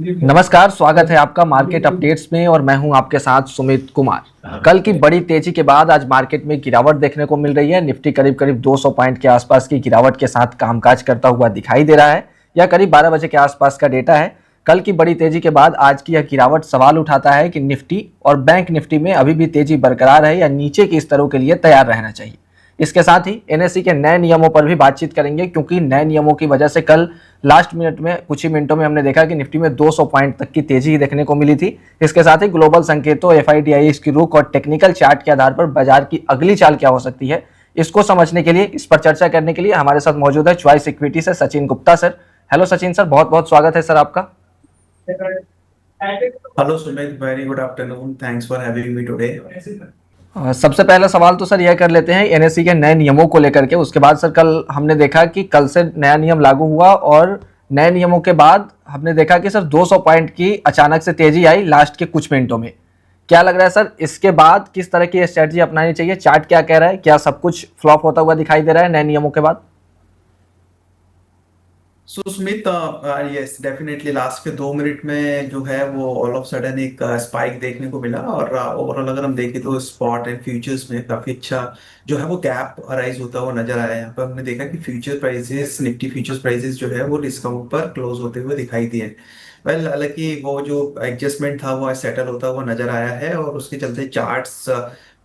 नमस्कार, स्वागत है आपका मार्केट अपडेट्स में और मैं हूं आपके साथ सुमित कुमार। कल की बड़ी तेजी के बाद आज मार्केट में गिरावट देखने को मिल रही है। निफ्टी करीब करीब 200 पॉइंट के आसपास की गिरावट के साथ कामकाज करता हुआ दिखाई दे रहा है। यह करीब 12 बजे के आसपास का डेटा है। कल की बड़ी तेजी के बाद आज की यह गिरावट सवाल उठाता है कि निफ्टी और बैंक निफ्टी में अभी भी तेजी बरकरार है या नीचे के स्तरों के लिए तैयार रहना चाहिए। इसके साथ ही एनएसई के नए नियमों पर भी बातचीत करेंगे, क्योंकि नए नियमों की वजह से कल लास्ट मिनट में कुछ ही मिनटों में हमने देखा कि निफ्टी में 200 पॉइंट तक की तेजी देखने को मिली थी। इसके साथ ही ग्लोबल संकेतों, एफआईडीआई की रुख और टेक्निकल चार्ट के आधार पर बाजार की अगली चाल क्या हो सकती है, इसको समझने के लिए, इस पर चर्चा करने के लिए हमारे साथ मौजूद है चॉइस इक्विटी से Sachin Gupta sir. Hello Sachin sir, बहुत बहुत स्वागत है सर आपका। Hello Sumit, very good afternoon. Thanks for having me today. सबसे पहला सवाल तो सर यह कर लेते हैं एनएसई के नए नियमों को लेकर के। उसके बाद सर कल हमने देखा कि कल से नया नियम लागू हुआ और नए नियमों के बाद हमने देखा कि सर 200 पॉइंट की अचानक से तेजी आई लास्ट के कुछ मिनटों में। क्या लग रहा है सर, इसके बाद किस तरह की स्ट्रेटजी अपनानी चाहिए? चार्ट क्या कह रहा है? क्या सब कुछ फ्लॉप होता हुआ दिखाई दे रहा है नए नियमों के बाद? सो सुमित, यस डेफिनेटली लास्ट के 2 मिनट में जो है वो ऑल ऑफ सडन एक स्पाइक देखने को मिला। और ओवरऑल अगर हम देखें तो स्पॉट एंड फ्यूचर्स में काफी अच्छा जो है वो गैप अराइज होता हुआ नजर आया है। यहाँ पर हमने देखा कि future prices, Nifty futures prices जो है वो डिस्काउंट पर क्लोज होते हुए दिखाई दिए। वेल, हालांकि वो जो एडजस्टमेंट था वो सेटल होता हुआ नजर आया है और उसके चलते चार्ट्स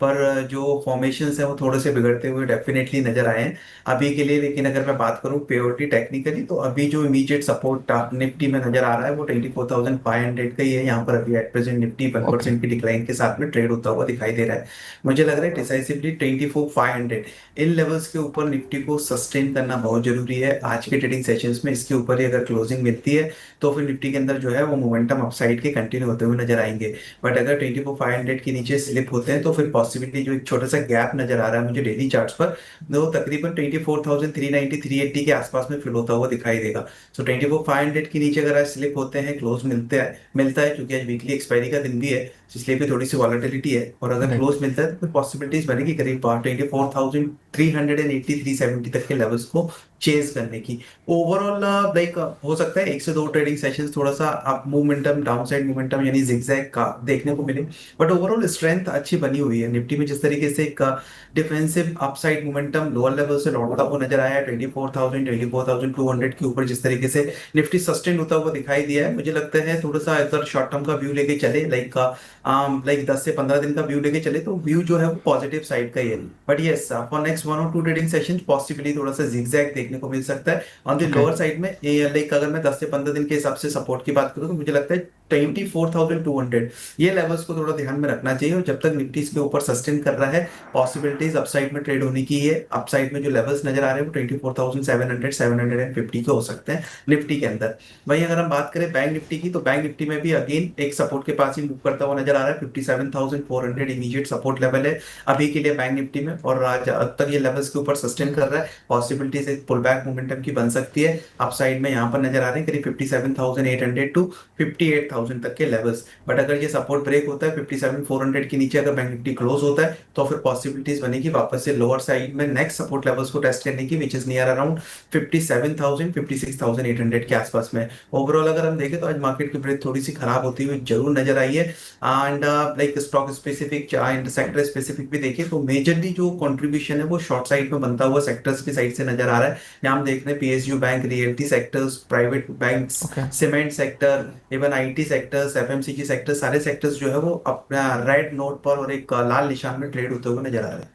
पर जो फॉर्मेशंस है वो थोड़े से बिगड़ते हुए डेफिनेटली नजर आए हैं अभी के लिए। लेकिन अगर मैं बात करूं प्योरिटी टेक्निकली, तो अभी जो इमीडिएट सपोर्ट निफ्टी में नजर आ रहा है वो 24,500 का ही है। यहाँ पर अभी एट प्रेजेंट निफ्टी 1% की डिक्लाइन के साथ में ट्रेड होता हुआ दिखाई दे रहा है। मुझे लग रहा है डिसाइसिवली 24,500 इन लेवल्स के ऊपर निफ्टी को सस्टेन करना बहुत जरूरी है आज के ट्रेडिंग सेशंस में। इसके ऊपर ही अगर क्लोजिंग मिलती है तो फिर निफ्टी के अंदर जो है वो मोमेंटम अपसाइड के कंटिन्यू होते हुए नजर आएंगे। बट अगर 24,500 के नीचे स्लिप होते हैं तो फिर पॉसिबिलिटी जो एक छोटा सा गैप नजर आ रहा है मुझे डेली चार्ट्स पर, वो तकरीबन 24,390 380 के आसपास में फिल होता हुआ दिखाई देगा। सो 24,500 के नीचे अगर आज स्लिप होते हैं, क्लोज मिलता है क्योंकि आज वीकली एक्सपायरी का दिन भी है, इसलिए भी थोड़ी सी वॉलेटिलिटी है। और अगर क्लोज मिलता है तो फिर पॉसिबिलिटीज बनेगी करीब 24,380 370 तक के लेवल्स को चेज करने की। ओवरऑल लाइक हो सकता है 1 से 2 ट्रेडिंग सेशंस थोड़ा सा अप मोमेंटम, डाउनसाइड मोमेंटम यानी जिगजैग का देखने को मिले। बट ओवरऑल स्ट्रेंथ अच्छी बनी हुई है निफ्टी में। जिस तरीके से एक defensive upside momentum lower level से लौटता हुआ नजर आया है 24,000 24,200 के ऊपर, जिस तरीके से निफ्टी सस्टेन होता हुआ दिखाई दिया है, मुझे लगता है थोड़ा सा अगर शॉर्ट टर्म का व्यू लेके चले, लाइक 10 से 15 दिन का व्यू लेके चले, तो व्यू जो है वो पॉजिटिव साइड का ही है। बट यस, फॉर नेक्स्ट 1 और 2 ट्रेडिंग सेशन पॉसिबली थोड़ा सा जिगजैग देखने को मिल सकता है ऑन द लोअर साइड में। लाइक अगर मैं 10 से 15 दिन के हिसाब से सपोर्ट की बात करूं तो मुझे लगता है 24,200 ये लेवल्स को थोड़ा ध्यान में रखना चाहिए। और जब तक निफ्टी इसके ऊपर सस्टेन कर रहा है, पॉसिबिलिटीज अपसाइड में ट्रेड होने की है। अपसाइड में जो लेवल्स नजर आ रहे हैं वो 24,700 750 के हो सकते हैं निफ्टी के अंदर। वहीं अगर हम बात करें बैंक निफ्टी की, तो बैंक निफ्टी में भी अगेन एक सपोर्ट के पास ही मूव करता हुआ नजर आ रहा है। 57,400 इमीडिएट सपोर्ट लेवल है अभी के लिए बैंक निफ्टी में, और आज अब तक ये लेवल्स के ऊपर सस्टेन कर रहा है। पॉसिबिलिटीज एक पुल बैक मोमेंटम की बन सकती है। अपसाइड में यहाँ पर नजर आ रहे हैं करीब 57,800 टू 58,000 तक के लेवल्स। बट अगर ये सपोर्ट ब्रेक होता है 57,400 के नीचे, अगर बैंक निफ्टी क्लोज होता है, तो फिर पॉसिबिलिटीज बनेगी वापस से लोअर साइड में नेक्स्ट सपोर्ट लेवल्स को टेस्ट करने की, विच इज नियर अराउंड 57,000 56,800 के आसपास में। ओवरऑल अगर हम देखें तो आज मार्केट की ब्रेथ थोड़ी सी खराब होती हुई जरूर नजर आई है। And like stock specific and sector specific भी देखें तो मेजरली जो कंट्रीब्यूशन है वो शॉर्ट साइड में बनता हुआ सेक्टर्स की साइड से नजर आ रहा है। यहाँ हम देख रहे हैं PSU bank, realty sectors, private banks, cement sector, even IT sectors, FMCG sector, सारे सेक्टर्स जो है वो अपना रेड नोट पर और एक लाल निशान में ट्रेड होते हुए नजर आ रहे हैं।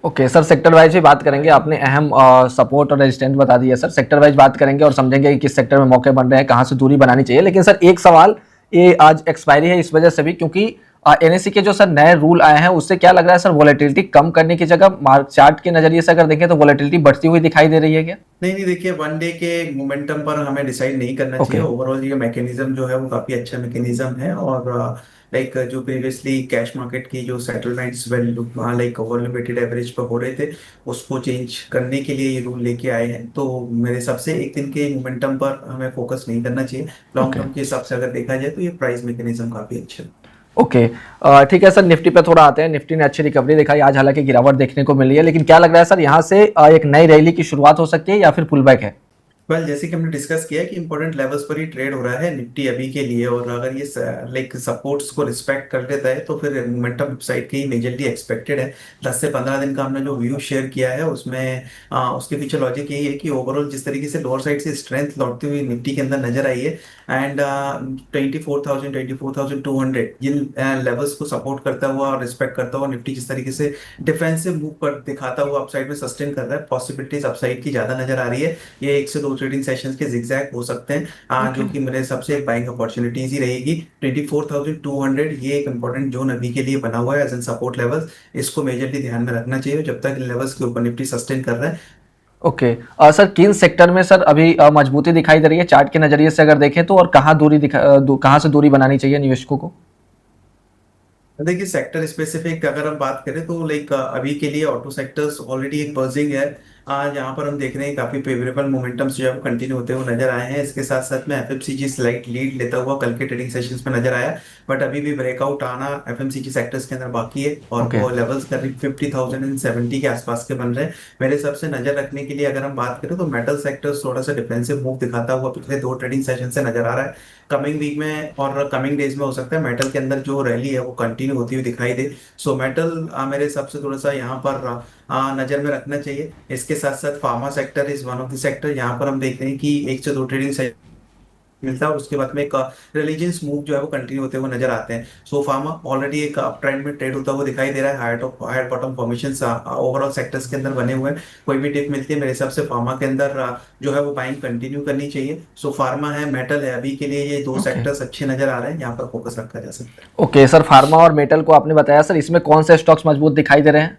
ओके सर, सेक्टर वाइज भी बात करेंगे। आपने अहम सपोर्ट और रेजिस्टेंस बता दिया सर। सेक्टर वाइज बात करेंगे और समझेंगे कि किस सेक्टर में मौके बन रहे हैं, कहाँ से दूरी बनानी चाहिए। लेकिन सर एक सवाल, ये आज एक्सपायरी है इस वजह से भी, क्योंकि एनएसई के जो सर नए रूल आए हैं उससे क्या लग रहा है सर, वॉलेटिलिटी कम करने की जगह मार्क चार्ट के नजरिए से अगर देखें तो वॉलेटिलिटी बढ़ती हुई दिखाई दे रही है क्या? नहीं नहीं, देखिए वन डे के मोमेंटम पर हमें डिसाइड नहीं करना चाहिए। ओवरऑल ये मैकेनिज्म जो है वो काफी अच्छा मैकेनिज्म है। और लाइक जो प्रीवियसली कैश मार्केट की जो settlements value like volume weighted average पर हो रहे थे, उसको चेंज करने के लिए ये रूल लेके आए हैं। तो मेरे हिसाब से एक दिन के मोमेंटम पर हमें फोकस नहीं करना चाहिए। लॉन्ग टर्म के हिसाब से अगर देखा जाए तो ये प्राइस मैकेनिज्म काफी अच्छा है। ओके, ठीक है सर। निफ्टी पे थोड़ा आते हैं। निफ्टी ने अच्छी रिकवरी दिखाई आज, हालांकि गिरावट देखने को मिली है, लेकिन क्या लग रहा है सर यहाँ से एक नई रैली की शुरुआत हो सकती है या फिर पुल बैक है? जैसे कि हमने डिस्कस किया कि इंपॉर्टेंट लेवल्स पर ही ट्रेड हो रहा है निफ्टी अभी के लिए, और अगर ये लाइक सपोर्ट्स को रिस्पेक्ट कर लेता है तो फिर मोमेंटम अपसाइड के ही मेजरली एक्सपेक्टेड है। 10 से 15 दिन का हमने जो व्यू शेयर किया है उसमें उसके पीछे लॉजिक यही है कि ओवरऑल जिस तरीके से लोअर साइड से स्ट्रेंथ लौटती हुई निफ्टी के अंदर नजर आई है, एंड 24,000 जिन लेवल्स को सपोर्ट करता हुआ और रिस्पेक्ट करता हुआ निफ्टी जिस तरीके से डिफेंसिव मूव पर दिखाता हुआ अपसाइड में सस्टेन कर रहा है, पॉसिबिलिटीज अपसाइड की ज्यादा नजर आ रही है। ये 1 से 2 ट्रेडिंग सेशंस के जिगजैग हो सकते हैं, ओके। जो कि मेरे हिसाब से एक बाइंग अपॉर्चुनिटीज ही रहेगी। 24,200 ये एक इंपॉर्टेंट जोन अभी के लिए बना हुआ है एज एन सपोर्ट लेवल्स। इसको मेजरली ध्यान में रखना चाहिए जब तक इन लेवल्स के ऊपर निफ्टी सस्टेन कर रहा है। ओके। सर किन सेक्टर में सर अभी मजबूती दिखाई दे रही है चार्ट के नजरिए से अगर देखें तो, और कहाँ कहाँ से दूरी बनानी चाहिए निवेशकों को? देखिए सेक्टर स्पेसिफिक अगर हम बात करें तो लाइक अभी के लिए ऑटो सेक्टर्स ऑलरेडी एक बर्जिंग है, यहाँ पर हम देख रहे हैं काफी फेवरेबल मोमेंटम्स जो है वो कंटिन्यू होते हुए नजर आए हैं। इसके साथ साथ में एफएमसीजी स्लाइट लीड लेता हुआ कल के ट्रेडिंग सेशंस में नजर आया, बट अभी भी ब्रेकआउट आना एफएमसीजी सेक्टर्स के अंदर बाकी है, और ओके। वो लेवल्स करीब 50,070 के आसपास के बन रहे हैं। मेरे हिसाब से नजर रखने के लिए अगर हम बात करें तो मेटल सेक्टर्स थोड़ा सा डिफेंसिव मूव दिखाता हुआ पिछले 2 ट्रेडिंग सेशन से नजर आ रहा है। कमिंग वीक में और कमिंग डेज में हो सकता है मेटल के अंदर जो रैली है वो कंटिन्यू होती हुई दिखाई दे। सो मेटल मेरे हिसाब से थोड़ा सा यहाँ पर नजर में रखना चाहिए। इसके साथ साथ pharma sector is one of the sector, यहाँ पर हम देख रहे हैं कि 1 से 2 ट्रेडिंग मिलता है और उसके बाद में एक रिलीजियस मूव जो है वो कंटिन्यू होते हुए नजर आते हैं। सो फार्मा ऑलरेडी एक अप ट्रेंड में ट्रेड होता हुआ दिखाई दे रहा है, higher top higher bottom formation overall sectors के अंदर बने हुए हैं। कोई भी डिप मिलती है मेरे हिसाब से फार्मा के अंदर जो है वो बाइंग कंटिन्यू करनी चाहिए। सो फार्मा है, मेटल है, अभी के लिए ये दो ओके। सेक्टर्स अच्छे नजर आ रहे हैं, यहाँ पर फोकस रखा जा सकता है। ओके सर, फार्मा और मेटल को आपने बताया सर, इसमें कौन से स्टॉक्स मजबूत दिखाई दे रहे हैं?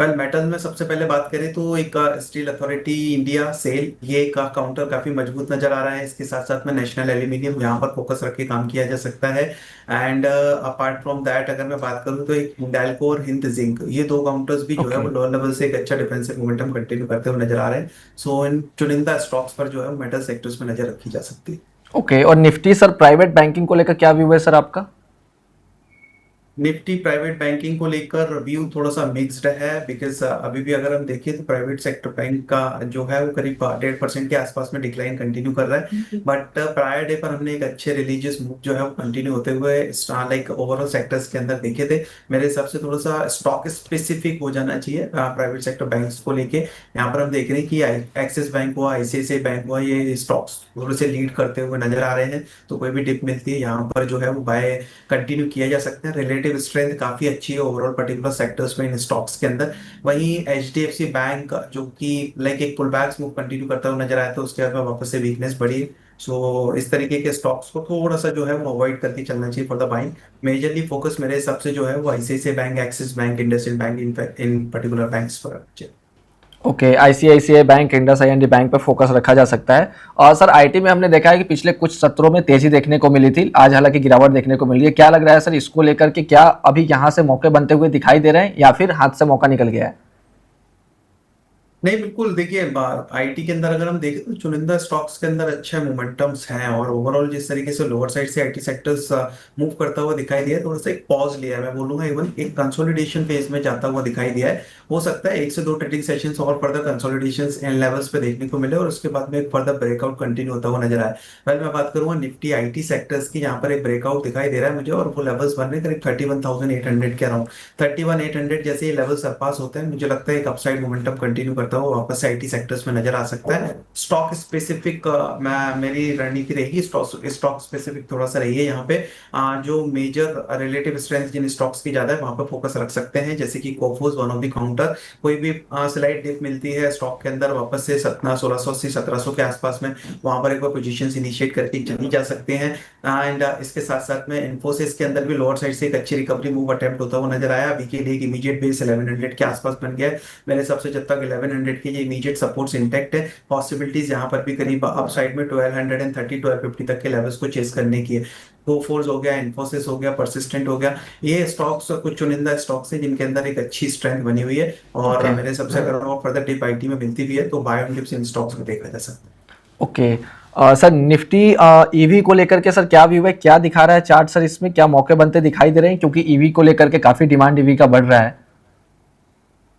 वेल मेटल में सबसे पहले बात करें तो एक स्टील अथॉरिटी इंडिया सेल, ये एक काउंटर काफी मजबूत नजर आ रहा है। इसके साथ साथ में नेशनल एल्यूमिनियम, यहाँ पर फोकस रख के काम किया जा सकता है। एंड अपार्ट फ्रॉम दैट अगर मैं बात करूँ तो एक हिंडाल्को और हिंद जिंक, ये दो काउंटर्स भी जो है ओके। वो लोअर लेवल से एक अच्छा डिफेंसिव मोमेंटम कंटिन्यू करते हुए नजर आ रहे हैं। सो इन चुनिंदा स्टॉक्स पर जो है मेटल सेक्टर्स में नजर रखी जा सकती है। ओके, और निफ्टी सर प्राइवेट बैंकिंग को लेकर क्या व्यू है सर आपका? निफ्टी प्राइवेट बैंकिंग को लेकर व्यू थोड़ा सा मिक्स्ड है, बिकॉज अभी भी अगर हम देखें तो प्राइवेट सेक्टर बैंक का जो है वो करीब 1.5% के आसपास में डिक्लाइन कंटिन्यू कर रहा है। बट प्रायर डे पर हमने एक अच्छे रिलीजियस मूव जो है वो कंटिन्यू होते हुए लाइक ओवरऑल सेक्टर्स के अंदर देखे थे। मेरे हिसाब से थोड़ा सा स्टॉक स्पेसिफिक हो जाना चाहिए प्राइवेट सेक्टर बैंक्स को लेके। यहाँ पर हम देख रहे हैं कि एक्सिस बैंक हुआ, आईसीआईसीआई बैंक हुआ, ये स्टॉक्स थोड़े से लीड करते हुए नजर आ रहे हैं। तो कोई भी डिप मिलती है यहाँ पर जो है वो बाय कंटिन्यू किया जा सकता है। रिलेटिव स्ट्रेंथ काफी अच्छी है ओवरऑल पर्टिकुलर सेक्टर्स में इन स्टॉक्स के अंदर। वहीं एचडीएफसी बैंक जो कि लाइक एक पुल बैक मूव कंटिन्यू करता हुआ नजर आया था, उसके बाद में वापस से वीकनेस बढ़ी है। सो इस तरीके के स्टॉक्स को थोड़ा सा जो है वो अवॉइड करके चलना चाहिए for the buying. Majorly focus मेरे हिसाब से जो है वो ICICI bank, axis bank, IndusInd bank, इन पर्टिकुलर बैंक्स पर चाहिए। Okay, ICICI bank, Indus IND bank पर फोकस रखा जा सकता है। और सर आईटी में हमने देखा है कि पिछले कुछ सत्रों में तेजी देखने को मिली थी, आज हालांकि गिरावट देखने को मिली है। क्या लग रहा है सर इसको लेकर के, क्या अभी यहाँ से मौके बनते हुए दिखाई दे रहे हैं या फिर हाथ से मौका निकल गया है? नहीं बिल्कुल, देखिए आईटी के अंदर अगर हम देखें तो चुनिंदा स्टॉक्स के अंदर अच्छे मोमेंटम्स हैं, और ओवरऑल जिस तरीके से लोअर साइड से आईटी सेक्टर्स मूव करता हुआ दिखाई दिया है, थोड़ा सा एक पॉज लिया है, मैं बोलूंगा इवन एक कंसोलिडेशन फेज में जाता हुआ दिखाई दिया है। हो सकता है 1 से 2 ट्रेडिंग सेशंस और फर्दर कंसोलिडेशन इन लेवल्स पे देखने को मिले और उसके बाद में एक फर्दर ब्रेकआउट कंटिन्यू होता हुआ नजर आए। वेल मैं बात करूंगा निफ्टी आईटी सेक्टर्स की, यहाँ पर एक ब्रेकआउट दिखाई दे रहा है मुझे, और वो लेवल्स बन रहे हैं करीब 31,800 के अराउंड। 31,800 जैसे ये लेवल सरपास होते हैं, मुझे लगता है एक अपसाइड मोमेंटम कंटिन्यू करता हुआ वापस से आईटी सेक्टर्स में नजर आ सकता है। स्टॉक स्पेसिफिक मैं मेरी रणनीति रहेगी स्टॉक स्टॉक स्पेसिफिक थोड़ा सा रही है यहाँ पे। जो मेजर रिलेटिव स्ट्रेंथ जिन स्टॉक्स की ज्यादा है वहां पर फोकस रख सकते हैं, जैसे कि कोफोस वन ऑफ द काउंटर। कोई भी स्लाइड डिप मिलती है स्टॉक के अंदर वापस से 1680 1700 के आसपास में, वहां पर एक बार पोजीशन इनिशिएट करके चली जा सकते हैं। एंड इसके साथ साथ में इन्फोसिस के अंदर भी लोअर साइड से एक अच्छी रिकवरी मूव अटेम्प्ट होता हुआ नजर आया। अभी के लिए एक इमीडिएट बेस 1100 के आसपास बन गया है। मेरे हिसाब से जब तक 1100 के ये इमीडिएट सपोर्ट्स इंटैक्ट है, पॉसिबिलिटीज यहाँ पर भी करीब अप साइड में 1230 1250 तक के लेवल्स को चेस करने की है। कोफोर्स हो गया, इन्फोसिस हो गया, परसिस्टेंट हो गया, ये स्टॉक्स कुछ चुनिंदा स्टॉक्स हैं जिनके अंदर एक अच्छी स्ट्रेंथ बनी हुई है, और ओके। मेरे सबसे अगर और फर्दर डिप आईटी में मिलती भी है तो buy on dips in stocks में देखा जा सकता है। ओके। सर निफ्टी ईवी को लेकर के सर क्या व्यू है, क्या दिखा रहा है चार्ट सर, इसमें क्या मौके बनते दिखाई दे रहे हैं, क्योंकि ईवी को लेकर के काफी डिमांड ईवी का बढ़ रहा है?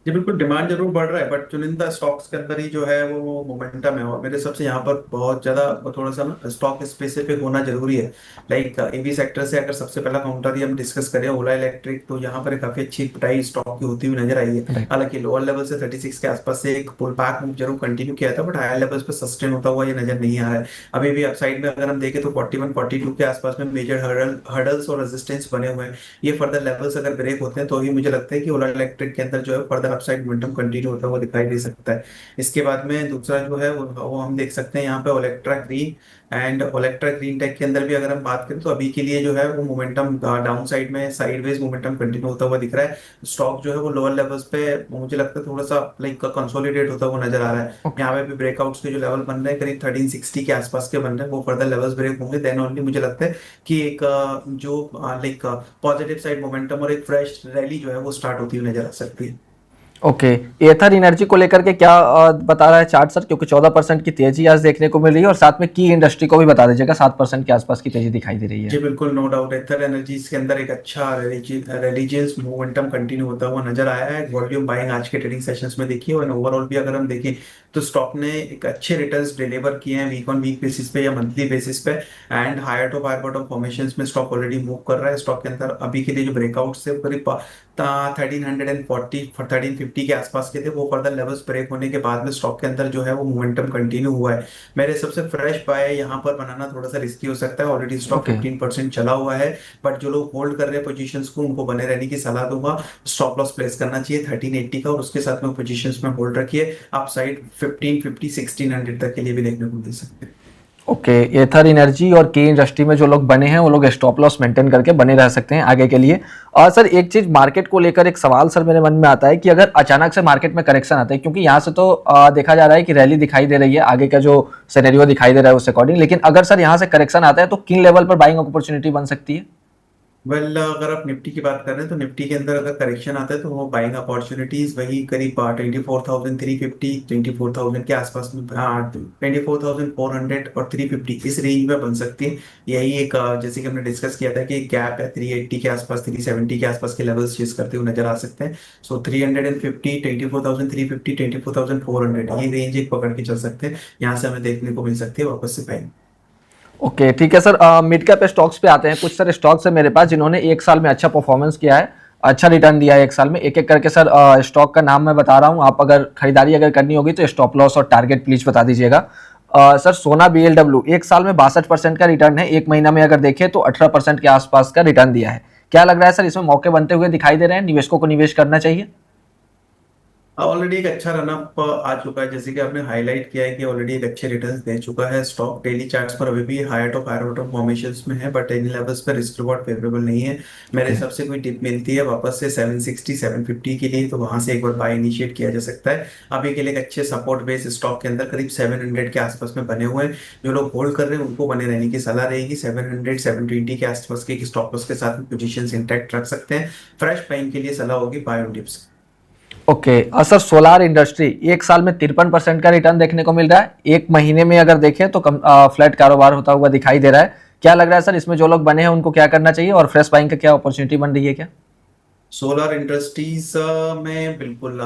जी बिल्कुल, डिमांड जरूर बढ़ रहा है, बट चुनिंदा स्टॉक्स के अंदर ही जो है वो मोमेंटम है, और मेरे हिसाब से यहाँ पर बहुत ज्यादा थोड़ा सा ना स्टॉक स्पेसिफिक होना जरूरी है। लाइक ईवी सेक्टर से अगर सबसे पहला काउंटर ही हम डिस्कस करें ओला इलेक्ट्रिक, तो यहाँ पर काफी अच्छी प्राइस स्टॉक की होती हुई नजर आई है। राइट। हालांकि लोअर लेवल से 36 के आसपास से एक पुल बैक मूव जरूर कंटिन्यू किया था, बट हायर लेवल्स पे सस्टेन होता हुआ ये नजर नहीं आ रहा है। अभी भी अपसाइड में अगर हम देखें तो 41 42 के आसपास में मेजर हर्डल्स और रेजिस्टेंस बने हुए हैं। ये फर्दर लेवल्स अगर ब्रेक होते हैं तो ही मुझे लगता है कि ओला इलेक्ट्रिक के अंदर जो है फर्दर अपसाइड मोमेंटम कंटिन्यू होता हुआ दिखाई दे सकता है। इसके बाद में दूसरा जो है वो हम देख सकते हैं यहाँ पे Olectra green. And Olectra green tech के अंदर भी अगर हम बात करें तो अभी के लिए जो है वो मोमेंटम डाउन साइड में साइडवेज मोमेंटम कंटिन्यू होता हुआ दिख रहा है। स्टॉक जो है वो लोअर लेवल्स पे मुझे लगता है थोड़ा सा लाइक कंसोलिडेट होता हुआ नजर आ रहा है। ओके। यहाँ पे भी ब्रेकआउट्स के जो लेवल बन रहे हैं करीब 1360 के आसपास के बन रहे हैं, वो फर्दर लेवल्स ब्रेक होंगे देन ओनली मुझे लगता है कि एक जो लाइक पॉजिटिव साइड मोमेंटम और एक फ्रेश रैली जो है वो स्टार्ट होती हुई नजर आ सकती है। ओके। एथर एनर्जी को लेकर के क्या बता रहा है चार्ट सर, क्योंकि 14% की तेजी आज देखने को मिल रही है, और साथ में की इंडस्ट्री को भी बता दीजिएगा, 7% के आसपास की तेजी दिखाई दे रही जी है। बिल्कुल, नो डाउट एथर एनर्जीज के अंदर एक अच्छा रिलीजियस मोमेंटम कंटिन्यू होता हुआ नजर आया है। वॉल्यूम बाइंग आज के ट्रेडिंग सेशंस में देखिए, और ओवरऑल भी अगर हम देखें तो स्टॉक ने एक अच्छे रिटर्न्स डिलीवर किए हैं वीक ऑन वीक बेसिस पे या मंथली बेसिस पे। And higher top higher bottom formations में स्टॉक ऑलरेडी मूव कर रहा है। स्टॉक के अंदर अभी के लिए जो ब्रेकआउट से करीब 1340 1350 के आसपास के थे, वो फर्दर लेवल्स ब्रेक होने के बाद में स्टॉक के अंदर जो है वो मोमेंटम कंटिन्यू हुआ है। मेरे सबसे फ्रेश बाय यहाँ पर बनाना थोड़ा सा रिस्की हो सकता है, ऑलरेडी स्टॉक ओके। 15% चला हुआ है। बट जो लोग होल्ड कर रहे हैं पोजीशंस को, उनको बने रहने की सलाह दूंगा। स्टॉप लॉस प्लेस करना चाहिए 1380 का, और उसके साथ में पोजीशंस में होल्ड रखिए। आप साइड 1550 1600 तक के लिए भी देखने को मिल सकते हैं। ओके। एथर एनर्जी और के इंडस्ट्री में जो लोग बने हैं वो लोग स्टॉप लॉस मेंटेन करके बने रह सकते हैं आगे के लिए। और सर एक चीज मार्केट को लेकर एक सवाल सर मेरे मन में आता है कि अगर अचानक से मार्केट में करेक्शन आता है, क्योंकि यहाँ से तो देखा जा रहा है कि रैली दिखाई दे रही है, आगे का जो सिनेरियो दिखाई दे रहा है उस अकॉर्डिंग, लेकिन अगर सर यहाँ से करेक्शन आता है तो किन लेवल पर बाइंग अपॉर्चुनिटी बन सकती है? अगर आप निफ्टी की बात कर रहे हैं तो निफ्टी के अंदर अगर करेक्शन आता है तो वो बाइंग अपॉर्चुनिटीज वही करीब 24,350 24,000 के आसपास में, 24,400 और 350 इस रेंज में बन सकती है। यही एक जैसे कि हमने डिस्कस किया था कि एक गैप है 380 के आसपास 370 के आसपास के लेवल्स चेस करते हुए नजर आ सकते हैं। सो 350 24,350 24,400 ये रेंज एक पकड़ के चल सकते हैं। यहाँ से हमें देखने को मिल सकती है वापस से बाइंग। ओके ठीक है सर। मिड कैप स्टॉक्स पे आते हैं। कुछ सर स्टॉक्स है मेरे पास जिन्होंने एक साल में अच्छा परफॉर्मेंस किया है, अच्छा रिटर्न दिया है एक साल में। एक एक करके सर स्टॉक का नाम मैं बता रहा हूँ, आप अगर खरीदारी अगर करनी होगी तो स्टॉप लॉस और टारगेट प्लीज बता दीजिएगा। सर सोना BLW एक साल में 62% का रिटर्न है, एक महीना में अगर देखें तो 18% के आसपास का रिटर्न दिया है। क्या लग रहा है सर, इसमें मौके बनते हुए दिखाई दे रहे हैं, निवेशकों को निवेश करना चाहिए? ऑलरेडी एक अच्छा रनअप आ चुका है, जैसे कि आपने हाईलाइट किया है कि ऑलरेडी एक अच्छे रिटर्न्स दे चुका है स्टॉक। डेली चार्ट्स पर अभी भी higher top higher bottom formations में है, बट इन लेवल्स पर रिस्क रिवॉर्ड फेवरेबल नहीं है। मेरे ओके। हिसाब से कोई डिप मिलती है वापस से 760 750 के लिए, तो वहां से एक बार बाय इनिशिएट किया जा सकता है। अभी के लिए एक अच्छे सपोर्ट बेस स्टॉक के अंदर करीब 700 के आसपास में बने हुए हैं। जो लोग होल्ड कर रहे हैं उनको बने रहने की सलाह रहेगी। 700 720 के आसपास के स्टॉप लॉस के साथ पोजीशन इंटैक्ट रख सकते हैं। फ्रेश बाइंग के लिए सलाह होगी buy on dips. Okay. Sir solar industry एक साल में 53% का रिटर्न देखने को मिल रहा है, एक महीने में अगर देखें तो फ्लैट कारोबार होता हुआ दिखाई दे रहा है। क्या लग रहा है सर, इसमें जो लोग बने हैं उनको क्या करना चाहिए, और फ्रेश बाइंग का क्या अपॉर्चुनिटी बन रही है क्या? सोलर इंडस्ट्रीज में बिल्कुल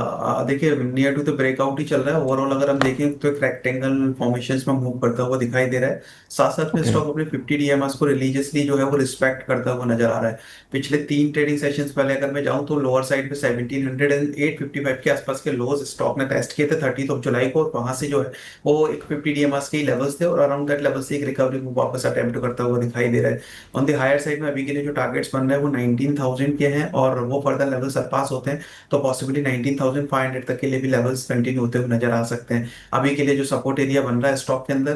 देखिए नियर टू द ब्रेकआउट ही चल रहा है। ओवरऑल अगर हम देखें तो एक रेक्टेंगल फॉर्मेशंस में मूव करता हुआ दिखाई दे रहा है। साथ साथ में ओके। स्टॉक अपने 50 डीएमएस को रिलीजियसली जो है वो रिस्पेक्ट करता हुआ नजर आ रहा है। पिछले 3 ट्रेडिंग सेशंस पहले अगर मैं जाऊं तो लोअर साइड पे 1700 एंड 855 के आसपास के लोज स्टॉक ने टेस्ट किए थे 30 जुलाई को, और वहां से जो है वो एक 50 डीएमएस के लेवल्स थे, और अराउंड दैट लेवल से एक रिकवरी मूव वापस अटेम्प्ट करता हुआ दिखाई दे रहा है। ऑन द हायर साइड में अभी के लिए जो टारगेट्स बन रहे हैं वो 19,000 के हैं, और वो फर्दर लेवल सरपास होते हैं तो पॉसिबली 19,500 तक के लिए भी लेवल्स कंटिन्यू होते हुए नजर आ सकते हैं। अभी के लिए जो सपोर्ट एरिया बन रहा है स्टॉक के अंदर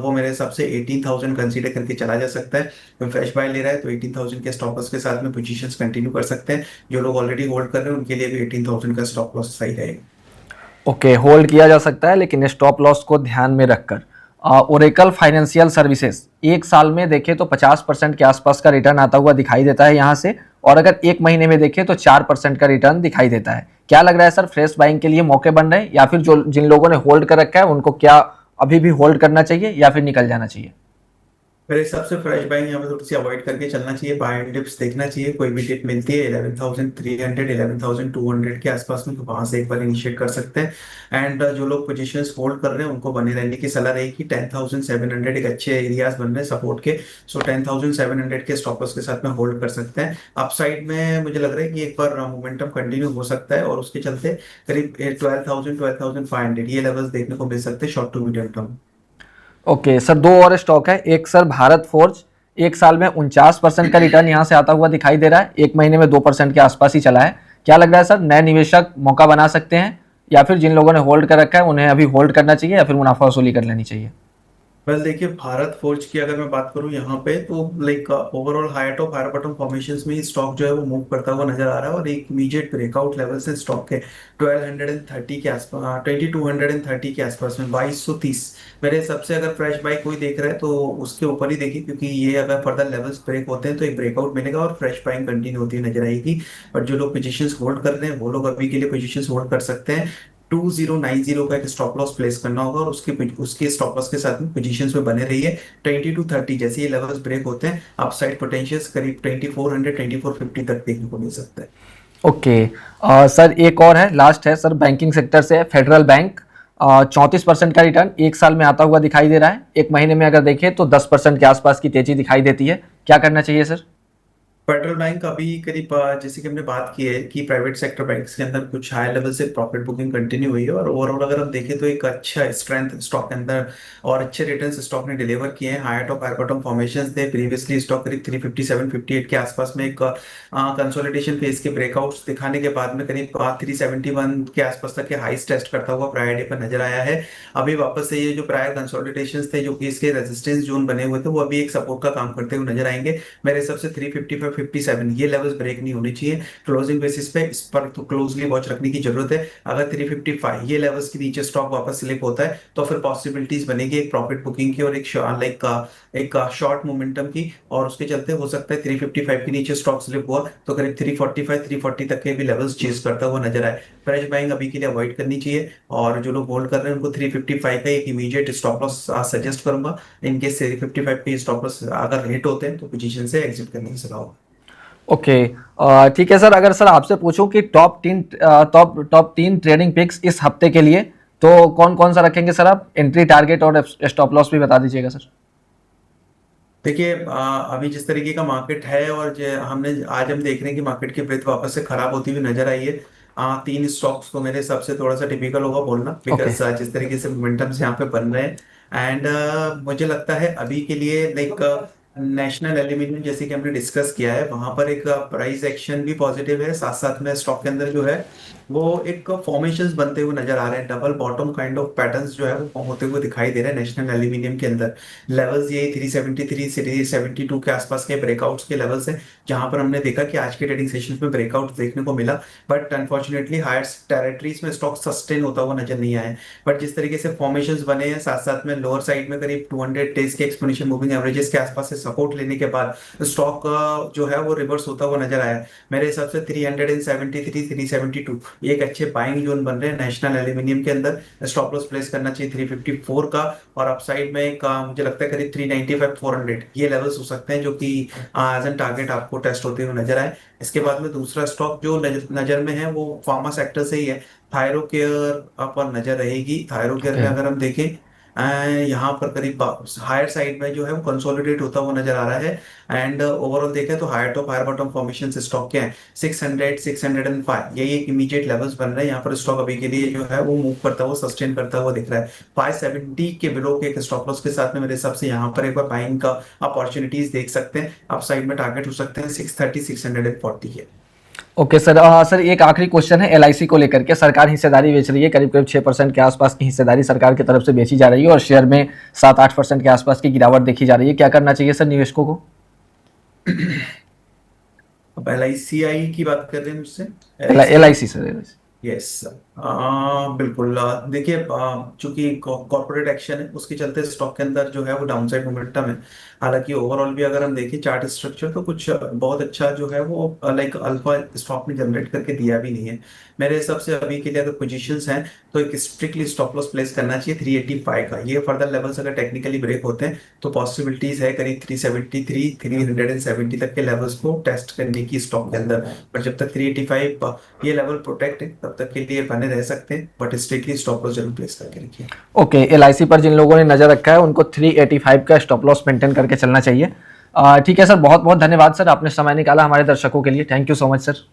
वो मेरे हिसाब से 18,000 कंसीडर करके चला जा सकता है। कोई फ्रेश बाय ले रहा है तो 18,000 के स्टॉप लॉस के साथ में पोजीशंस कंटिन्यू कर सकते हैं। जो लोग ऑलरेडी होल्ड कर रहे हैं उनके लिए भी 18,000 का स्टॉप लॉस सही रहेगा। ओके, होल्ड किया जा सकता है लेकिन स्टॉप लॉस को ध्यान में रखकर। ओरेकल फाइनेंशियल सर्विसेज एक साल में देखें तो 50% के आसपास का रिटर्न आता हुआ दिखाई देता है यहाँ से, और अगर एक महीने में देखें तो 4% का रिटर्न दिखाई देता है। क्या लग रहा है सर, फ्रेश बाइंग के लिए मौके बन रहे हैं, या फिर जो जिन लोगों ने होल्ड कर रखा है उनको क्या अभी भी होल्ड करना चाहिए या फिर निकल जाना चाहिए? मेरे हिसाब से फ्रेश बाइंग यहाँ पे थोड़ी सी अवॉइड करके चलना चाहिए, बाय एंड डिप्स देखना चाहिए, कोई भी डिप मिलती है 11,300 11,200 के आसपास में, तो वहां से एक बार इनिशिएट कर सकते हैं। एंड जो लोग पोजीशंस होल्ड कर रहे हैं उनको बने रहने की सलाह रहेगी। 10,700 एक अच्छे एरियाज बन रहे हैं सपोर्ट के, सो 10,700 के स्टॉपर्स के साथ में होल्ड कर सकते हैं। अपसाइड में मुझे लग रहा है कि एक बार मोमेंटम कंटिन्यू हो सकता है, और उसके चलते करीब 12,000 12,500 ये लेवल्स देखने को मिल सकते हैं short to medium term. Okay sir, दो और स्टॉक है। एक सर भारत फोर्ज, एक साल में 49% का रिटर्न यहाँ से आता हुआ दिखाई दे रहा है, एक महीने में 2% के आसपास ही चला है। क्या लग रहा है सर, नए निवेशक मौका बना सकते हैं, या फिर जिन लोगों ने होल्ड कर रखा है उन्हें अभी होल्ड करना चाहिए, या फिर मुनाफा वसूली कर लेनी चाहिए? वेल देखिए, भारत फोर्ज की अगर मैं बात करूं यहाँ पे, तो like overall high top higher bottom formations में स्टॉक जो है वो मूव करता हुआ नजर आ रहा है, और एक इमीडिएट ब्रेकआउट लेवल से स्टॉक के 1230 के आसपास, 2230 के आसपास में 2230 मेरे हिसाब से अगर फ्रेश बाई कोई देख रहा है तो उसके ऊपर ही देखिए, क्योंकि ये अगर फर्दर लेवल्स ब्रेक होते हैं तो एक ब्रेकआउट मिलेगा और फ्रेश बाइंग कंटिन्यू होती हुई नजर आएगी। बट जो लोग पोजीशंस होल्ड कर रहे हैं वो लोग अभी के लिए पोजीशंस होल्ड कर सकते हैं। 2090 का एक स्टॉप लॉस प्लेस करना होगा, और उसके स्टॉप लॉस के साथ में पोजीशंस में बने रहिए। 2230 जैसे ये लेवल्स ब्रेक होते हैं, अपसाइड पोटेंशियल्स करीब 2400 2450 तक देखने को मिल सकता है। ओके सर, एक और है, लास्ट है सर, बैंकिंग सेक्टर से फेडरल बैंक। 34% का रिटर्न एक साल में आता हुआ दिखाई दे रहा है, एक महीने में अगर देखें तो 10% के आसपास की तेजी दिखाई देती है। क्या करना चाहिए सर? फेडरल बैंक अभी करीब जैसे कि हमने बात की है कि प्राइवेट सेक्टर बैंक्स के अंदर कुछ हाई लेवल से प्रॉफिट बुकिंग कंटिन्यू हुई है, और ओवरऑल अगर हम देखें तो एक अच्छा स्ट्रेंथ स्टॉक के अंदर और अच्छे रिटर्न्स स्टॉक ने डिलीवर किए हैं। Higher top higher bottom formations थे प्रीवियसली, स्टॉक करीब 357 58 के आसपास में एक कंसोलिडेशन फेज के ब्रेकआउट्स दिखाने के बाद में करीब 371 के आसपास तक के हाइस टेस्ट करता हुआ प्रायर डे पर नजर आया है। अभी वापस से ये जो प्रायर कंसोलिडेशन थे जो कि इसके रेजिस्टेंस जोन बने हुए थे, वो अभी एक सपोर्ट का काम करते हुए नजर आएंगे। मेरे हिसाब से 355 57 ये लेवल्स ब्रेक नहीं होनी चाहिए क्लोजिंग बेसिस पे, इस पर तो क्लोजली वॉच रखने की जरूरत है। अगर 355 ये लेवल्स के नीचे स्टॉक वापस स्लिप होता है तो फिर पॉसिबिलिटीज बनेगी एक प्रॉफिट बुकिंग की, और एक लाइक एक शॉर्ट मोमेंटम की, और उसके चलते हो सकता है 355 के नीचे स्टॉक स्लिप हुआ तो करीब 345 340 तक के भी लेवल्स चेज करता हुआ नजर आए। फ्रेश बाइंग अभी के लिए अवॉइड करनी चाहिए, और जो लोग होल्ड कर रहे हैं उनको 355 का एक इमीडिएट स्टॉप लॉस सजेस्ट करूंगा। इनकेस 355 पे स्टॉप लॉस अगर हिट होते हैं तो पोजीशन से एग्जिट करने की सलाह होगी। ओके ठीक है सर, अगर सर आपसे पूछूं कि टॉप तीन ट्रेडिंग पिक्स इस हफ्ते के लिए, तो कौन कौन सा रखेंगे सर आप? एंट्री, टारगेट और स्टॉप लॉस भी बता दीजिएगा सर। देखिए, अभी जिस तरीके का मार्केट है, और आज हम देख रहे हैं कि मार्केट की ब्रेथ वापस से खराब होती हुई नजर आई है। तीन स्टॉक्स को मेरे हिसाब से थोड़ा सा टिपिकल होगा बोलना, ओके। बिकॉज जिस तरीके से मोमेंटम्स यहाँ पे बन रहे हैं, एंड मुझे लगता है अभी के लिए लाइक नेशनल एल्यूमिनियम जैसे कि हमने डिस्कस किया है, वहां पर एक प्राइस एक्शन भी पॉजिटिव है, साथ साथ में स्टॉक के अंदर जो है वो एक फॉर्मेशंस बनते हुए नजर आ रहे हैं, double bottom kind of patterns जो है वो होते हुए दिखाई दे रहे हैं नेशनल एल्यूमिनियम के अंदर। लेवल्स ये 373 से 372 के आसपास के ब्रेकआउट्स के लेवल्स हैं, जहां पर हमने देखा कि आज के ट्रेडिंग सेशन में ब्रेकआउट देखने को मिला, बट अनफॉर्चुनेटली हायर टेरिटरीज में स्टॉक सस्टेन होता हुआ नजर नहीं आया। बट जिस तरीके से फॉर्मेशंस बने हैं, साथ साथ में लोअर साइड में करीब 200 डेज के एक्सपोनेंशियल मूविंग एवरेजेस के आसपास से सपोर्ट लेने के बाद स्टॉक जो है वो रिवर्स होता हुआ नजर आया। मेरे हिसाब से 373 372 ये एक अच्छे बाइंग जोन बन रहे हैं नेशनल एल्यूमिनियम के अंदर। स्टॉप लॉस प्लेस करना चाहिए 354 का, और अपसाइड में एक मुझे लगता है करीब 395 400 ये लेवल्स हो सकते हैं जो कि एज एन टारगेट आपको टेस्ट होते हुए नजर आए। इसके बाद में दूसरा स्टॉक जो नजर में है वो फार्मा सेक्टर से ही है, थायरो केयर पर नजर रहेगी। Thyro care okay. में अगर हम देखें, यहाँ पर करीब हायर साइड में जो है वो कंसोलिडेट होता हुआ नजर आ रहा है। एंड ओवरऑल देखें तो higher top higher bottom formation stock के हैं 600 605 यही एक इमीडिएट लेवल्स बन रहे हैं। यहाँ पर स्टॉक अभी के लिए जो है वो मूव करता हुआ सस्टेन करता हुआ दिख रहा है। 570 के बिलो के एक स्टॉप लॉस के साथ में मेरे हिसाब से यहाँ पर एक बार बाइंग का अपॉर्चुनिटीज देख सकते हैं। अप साइड में टारगेट हो सकते हैं 630 640 के। ओके सर, सर एक आखिरी क्वेश्चन है एलआईसी को लेकर के। सरकार हिस्सेदारी बेच रही है, करीब करीब 6% के आसपास की हिस्सेदारी सरकार की तरफ से बेची जा रही है, और शेयर में 7-8% के आसपास की गिरावट देखी जा रही है। क्या करना चाहिए सर निवेशकों को? अब LICI की बात कर रहे हैं मुझसे, एल LICI। आई सी सर, LIC। यस, बिल्कुल। देखिए, चूंकि कॉर्पोरेट एक्शन है उसके चलते स्टॉक के अंदर जो है वो डाउनसाइड मोमेंटम है। हालांकि ओवरऑल भी अगर हम देखें चार्ट स्ट्रक्चर, तो कुछ बहुत अच्छा जो है वो लाइक अल्फा स्टॉक में जनरेट करके दिया भी नहीं है। मेरे हिसाब से अभी के लिए अगर पोजीशंस हैं तो एक स्ट्रिक्टली स्टॉप लॉस प्लेस करना चाहिए 385 का। ये फर्दर लेवल्स अगर टेक्निकली ब्रेक होते हैं तो पॉसिबिलिटीज है करीब 373 370 तक के लेवल्स को टेस्ट करने की स्टॉक के अंदर। पर जब तक 385 ये लेवल प्रोटेक्ट है तब तक के लिए बने रह सकते हैं, बट स्ट्रिक्टली स्टॉप लॉस जरूर प्लेस करके रखिए। ओके, एलआईसी पर जिन लोगों ने नजर रखा है उनको 385 का स्टॉप लॉस मेंटेन करके चलना चाहिए। ठीक है सर, बहुत बहुत धन्यवाद सर, आपने समय निकाला हमारे दर्शकों के लिए। Thank you so much sir.